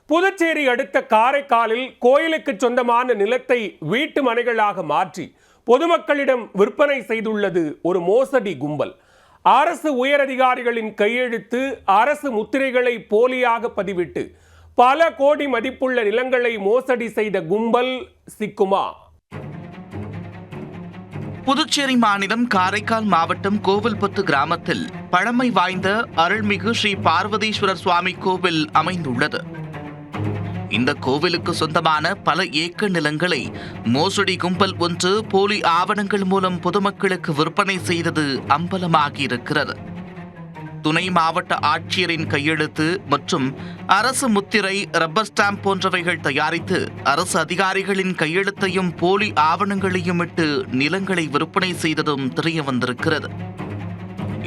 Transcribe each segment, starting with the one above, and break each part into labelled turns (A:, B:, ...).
A: புதுச்சேரி அடுத்த காரைக்காலில் கோயிலுக்கு சொந்தமான நிலத்தை வீட்டு மனைகளாக மாற்றி பொதுமக்களிடம் விற்பனை செய்துள்ளது ஒரு மோசடி கும்பல். அரசு உயரதிகாரிகளின் கையெழுத்து, அரசு முத்திரைகளை போலியாக பதிவிட்டு பல கோடி மதிப்புள்ள நிலங்களை மோசடி செய்த கும்பல் சிக்குமா?
B: புதுச்சேரி மாநிலம் காரைக்கால் மாவட்டம் கோவில்பத்து கிராமத்தில் பழமை வாய்ந்த அருள்மிகு ஸ்ரீ பார்வதீஸ்வரர் சுவாமி கோவில் அமைந்துள்ளது. இந்த கோவிலுக்கு சொந்தமான பல ஏக்கர் நிலங்களை மோசடி கும்பல் ஒன்று போலி ஆவணங்கள் மூலம் பொதுமக்களுக்கு விற்பனை செய்தது அம்பலமாகியிருக்கிறது. துணை மாவட்ட ஆட்சியரின் கையெழுத்து மற்றும் அரசு முத்திரை, ரப்பர் ஸ்டாம்ப் போன்றவைகள் தயாரித்து அரசு அதிகாரிகளின் கையெழுத்தையும் போலி ஆவணங்களையும் இட்டு நிலங்களை விற்பனை செய்ததும் தெரிய வந்திருக்கிறது.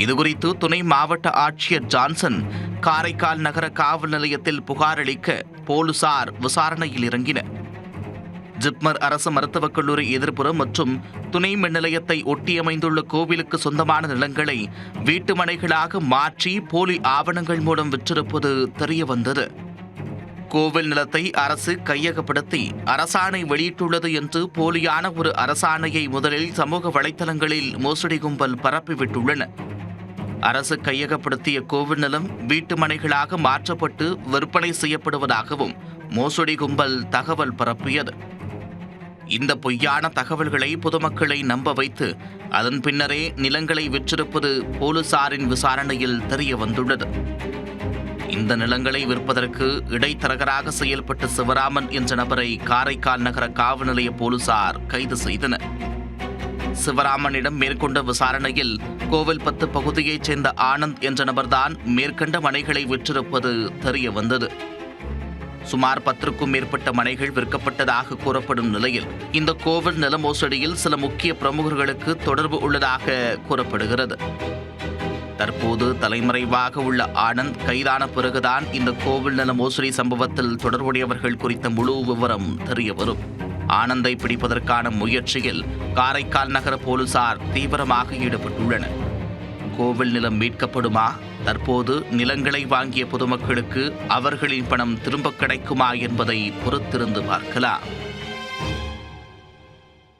B: இதுகுறித்து துணை மாவட்ட ஆட்சியர் ஜான்சன் காரைக்கால் நகர காவல் நிலையத்தில் புகார் அளிக்க போலீசார் விசாரணையில் இறங்கினர். ஜிப்மர் அரசு மருத்துவக் கல்லூரி எதிர்ப்புறம் மற்றும் துணை மின் நிலையத்தை ஒட்டியமைந்துள்ள கோவிலுக்கு சொந்தமான நிலங்களை வீட்டு மனைகளாக மாற்றி போலி ஆவணங்கள் மூலம் விற்றிருப்பது தெரிய வந்தது. கோவில் நிலத்தை அரசு கையகப்படுத்தி அரசாணை வெளியிட்டுள்ளது என்று போலியான ஒரு அரசாணையை முதலில் சமூக வலைதளங்களில் மோசடி கும்பல் பரப்பிவிட்டுள்ளன. அரசு கையகப்படுத்திய கோவில் நிலம் வீட்டு மனைகளாக மாற்றப்பட்டு விற்பனை செய்யப்படுவதாகவும் மோசடி கும்பல் தகவல் பரப்பியது. இந்த பொய்யான தகவல்களை பொதுமக்களை நம்ப வைத்து அதன் பின்னரே நிலங்களை விற்றிருப்பது போலீசாரின் விசாரணையில் தெரிய வந்துள்ளது. இந்த நிலங்களை விற்பதற்கு இடைத்தரகராக செயல்பட்ட சிவராமன் என்ற நபரை காரைக்கால் நகர காவல் நிலைய போலீசார் கைது செய்தனர். சிவராமனிடம் மேற்கொண்ட விசாரணையில் கோவில்பத்து பகுதியைச் சேர்ந்த ஆனந்த் என்ற நபர்தான் மேற்கண்ட மனைகளை விற்றிருப்பது தெரிய வந்தது. சுமார் 10க்கும் மேற்பட்ட மனைகள் விற்கப்பட்டதாக கூறப்படும் நிலையில் இந்த கோவில் நில மோசடியில் சில முக்கிய பிரமுகர்களுக்கு தொடர்பு உள்ளதாக கூறப்படுகிறது. தற்போது தலைமறைவாக உள்ள ஆனந்த் கைதான பிறகுதான் இந்த கோவில் நில மோசடி சம்பவத்தில் தொடர்புடையவர்கள் குறித்த முழு விவரம் தெரிய வரும். ஆனந்தை பிடிப்பதற்கான முயற்சியில் காரைக்கால் நகர போலீசார் தீவிரமாக ஈடுபட்டுள்ளனர். கோவில் நிலம் மீட்கப்படுமா? தற்போது நிலங்களை வாங்கிய பொதுமக்களுக்கு அவர்களின் பணம் திரும்ப கிடைக்குமா என்பதை பொறுத்திருந்து பார்க்கலாம்.